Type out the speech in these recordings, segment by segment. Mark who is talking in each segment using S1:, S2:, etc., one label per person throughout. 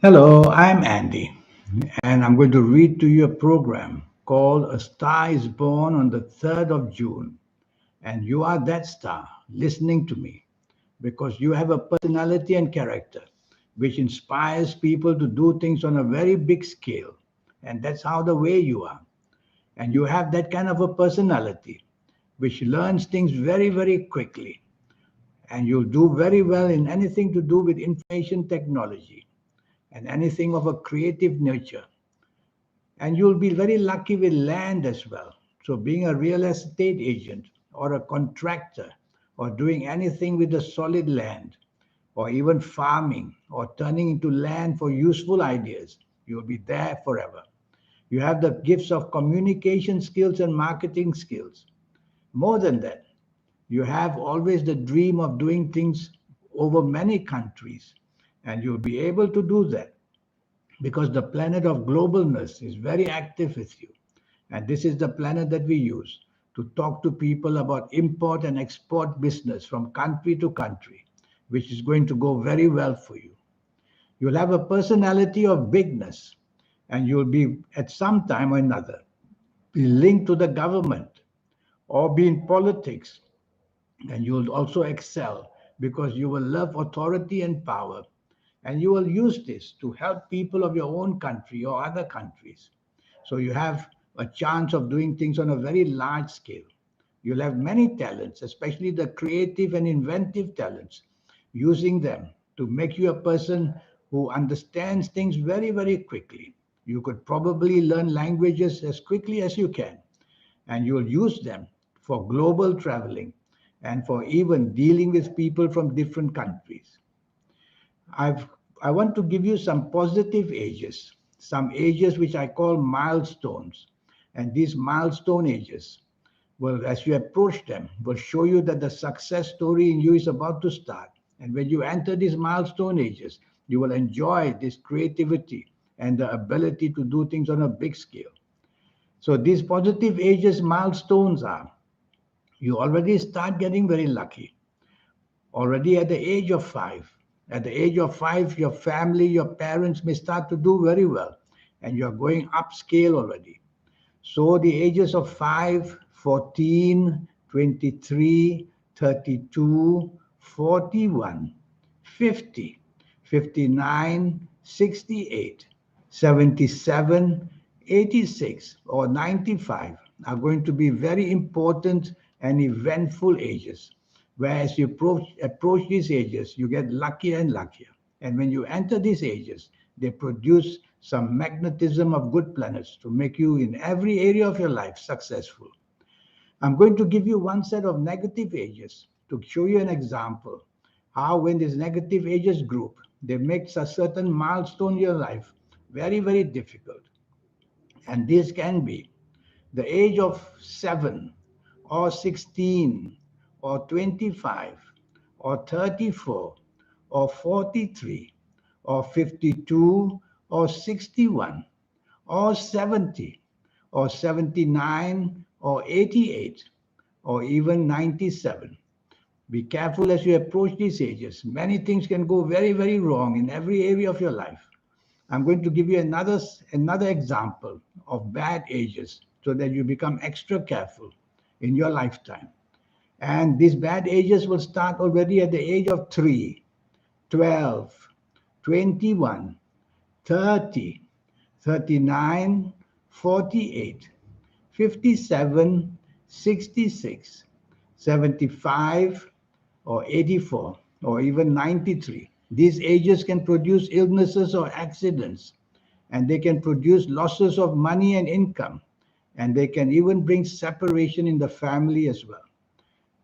S1: Hello, I'm Andy, and I'm going to read to you a program called A Star is Born on the 3rd of June. And you are that star listening to me because you have a personality and character which inspires people to do things on a very big scale. And that's how the way you are. And you have that kind of a personality which learns things very, very quickly. And you'll do very well in anything to do with information technology and anything of a creative nature. And you'll be very lucky with land as well. So, being a real estate agent or a contractor or doing anything with the solid land or even farming or turning into land for useful ideas, you'll be there forever. You have the gifts of communication skills and marketing skills. More than that, you have always the dream of doing things over many countries, and you'll be able to do that because the planet of globalness is very active with you. And this is the planet that we use to talk to people about import and export business from country to country, which is going to go very well for you. You'll have a personality of bigness, and you'll be at some time or another be linked to the government or be in politics, and you'll also excel because you will love authority and power, and you will use this to help people of your own country or other countries. So you have a chance of doing things on a very large scale. You'll have many talents, especially the creative and inventive talents, using them to make you a person who understands things very, very quickly. You could probably learn languages as quickly as you can, and you'll use them for global traveling and for even dealing with people from different countries. I've I want to give you some ages which I call milestones. And these milestone ages will, as you approach them, will show you that the success story in you is about to start. And when you enter these milestone ages, you will enjoy this creativity and the ability to do things on a big scale. So these positive ages milestones are you already start getting very lucky already at the age of 5. At the age of 5, your family, your parents may start to do very well, and you're going upscale already. So the ages of 5, 14, 23, 32, 41, 50, 59, 68, 77, 86, or 95 are going to be very important and eventful ages. Whereas you approach these ages, you get luckier and luckier. And when you enter these ages, they produce some magnetism of good planets to make you in every area of your life successful. I'm going to give you one set of negative ages to show you an example how when this negative ages group, they make a certain milestone in your life very, very difficult. And this can be the age of 7 or 16 or 25 or 34 or 43 or 52 or 61 or 70 or 79 or 88 or even 97. Be careful as you approach these ages. Many things can go very, very wrong in every area of your life. I'm going to give you another example of bad ages so that you become extra careful in your lifetime. And these bad ages will start already at the age of 3, 12, 21, 30, 39, 48, 57, 66, 75, or 84, or even 93. These ages can produce illnesses or accidents, and they can produce losses of money and income, and they can even bring separation in the family as well.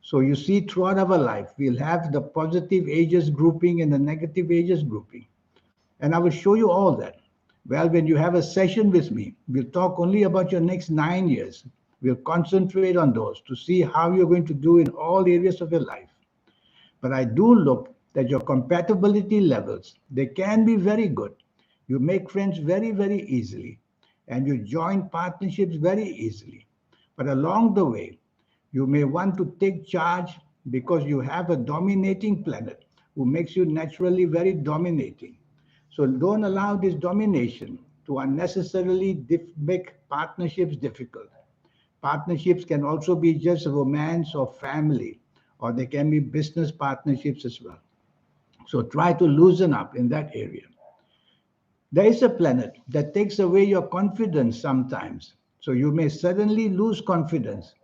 S1: So you see, throughout our life, we'll have the positive ages grouping and the negative ages grouping. And I will show you all that. Well, when you have a session with me, we'll talk only about your next 9 years. We'll concentrate on those to see how you're going to do in all areas of your life. But I do look that your compatibility levels, they can be very good. You make friends very, very easily, and you join partnerships very easily. But along the way, you may want to take charge because you have a dominating planet who makes you naturally very dominating. So don't allow this domination to unnecessarily make partnerships difficult. Partnerships can also be just romance or family, or they can be business partnerships as well. So try to loosen up in that area. There is a planet that takes away your confidence sometimes. So you may suddenly lose confidence.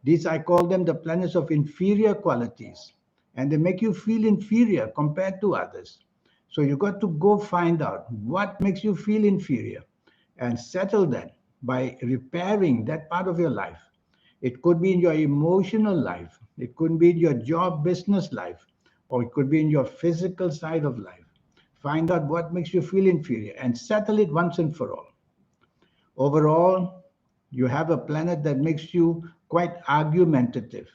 S1: These, I call them the planets of inferior qualities. And they make you feel inferior compared to others. So you got to go find out what makes you feel inferior and settle that by repairing that part of your life. It could be in your emotional life, it could be in your job, business life, or it could be in your physical side of life. Find out what makes you feel inferior and settle it once and for all. Overall, you have a planet that makes you quite argumentative.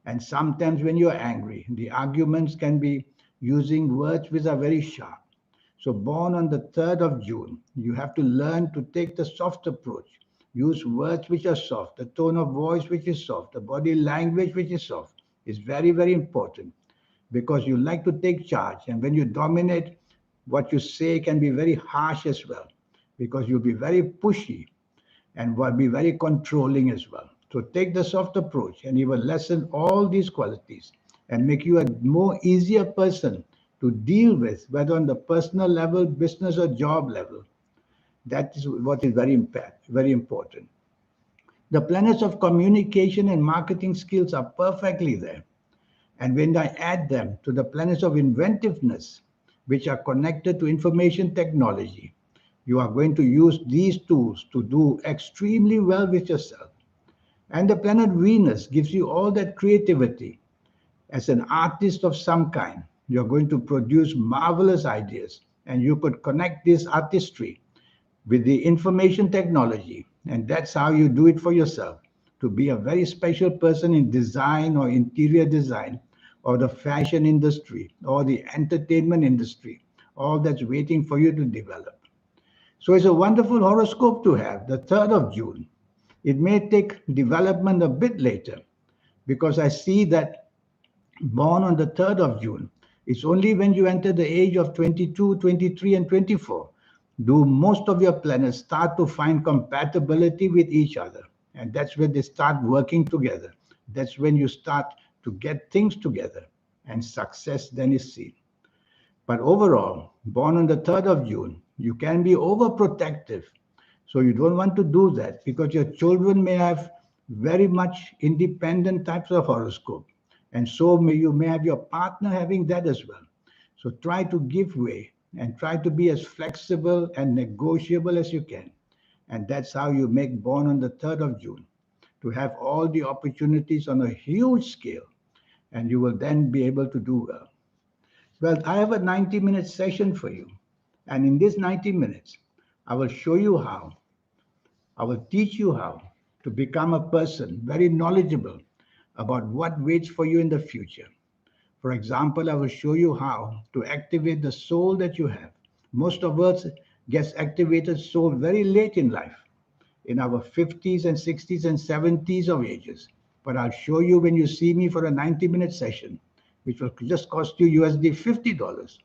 S1: And sometimes when you're angry, the arguments can be using words which are very sharp. So, born on the 3rd of June, you have to learn to take the soft approach. Use words which are soft, the tone of voice which is soft, the body language which is soft is very, very important because you like to take charge. And when you dominate, what you say can be very harsh as well because you'll be very pushy and will be very controlling as well. So take the soft approach and you will lessen all these qualities and make you a more easier person to deal with, whether on the personal level, business or job level. That is what is very important. The planets of communication and marketing skills are perfectly there. And when I add them to the planets of inventiveness, which are connected to information technology, you are going to use these tools to do extremely well with yourself. And the planet Venus gives you all that creativity. As an artist of some kind, you're going to produce marvelous ideas, and you could connect this artistry with the information technology. And that's how you do it for yourself to be a very special person in design or interior design or the fashion industry or the entertainment industry, all that's waiting for you to develop. So it's a wonderful horoscope to have, the 3rd of June. It may take development a bit later because I see that born on the 3rd of June, it's only when you enter the age of 22, 23, and 24 do most of your planets start to find compatibility with each other. And that's when they start working together. That's when you start to get things together and success then is seen. But overall, born on the 3rd of June, you can be overprotective. So you don't want to do that because your children may have very much independent types of horoscope. And so you may have your partner having that as well. So try to give way and try to be as flexible and negotiable as you can. And that's how you make born on the 3rd of June to have all the opportunities on a huge scale. And you will then be able to do well. Well, I have a 90-minute session for you. And in this 90 minutes, I will show you how. I will teach you how to become a person very knowledgeable about what waits for you in the future. For example, I will show you how to activate the soul that you have. Most of us gets activated soul very late in life, in our 50s and 60s and 70s of ages. But I'll show you when you see me for a 90-minute session, which will just cost you USD $50.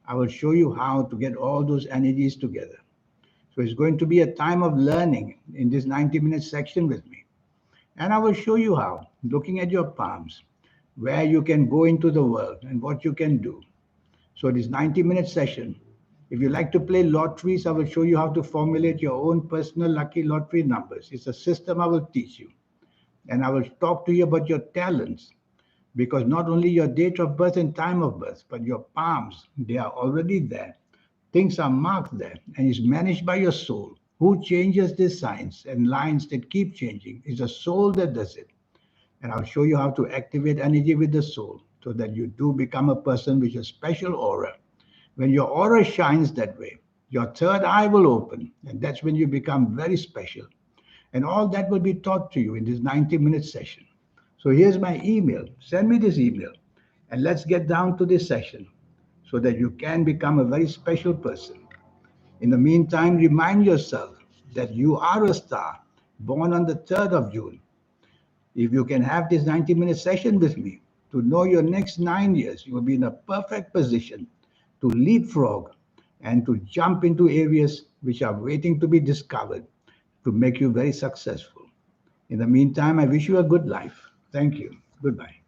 S1: I will show you how to get all those energies together. So it's going to be a time of learning in this 90-minute section with me. And I will show you how, looking at your palms, where you can go into the world and what you can do. So this 90-minute session, if you like to play lotteries, I will show you how to formulate your own personal lucky lottery numbers. It's a system I will teach you. And I will talk to you about your talents, because not only your date of birth and time of birth, but your palms, they are already there. Things are marked there and is managed by your soul. Who changes these signs and lines that keep changing? It's a soul that does it. And I'll show you how to activate energy with the soul so that you do become a person with a special aura. When your aura shines that way, your third eye will open, and that's when you become very special. And all that will be taught to you in this 90-minute session. So here's my email. Send me this email, and let's get down to this session so that you can become a very special person. In the meantime, remind yourself that you are a star born on the 3rd of June. If you can have this 90-minute session with me to know your next 9 years, you will be in a perfect position to leapfrog and to jump into areas which are waiting to be discovered to make you very successful. In the meantime, I wish you a good life. Thank you. Goodbye.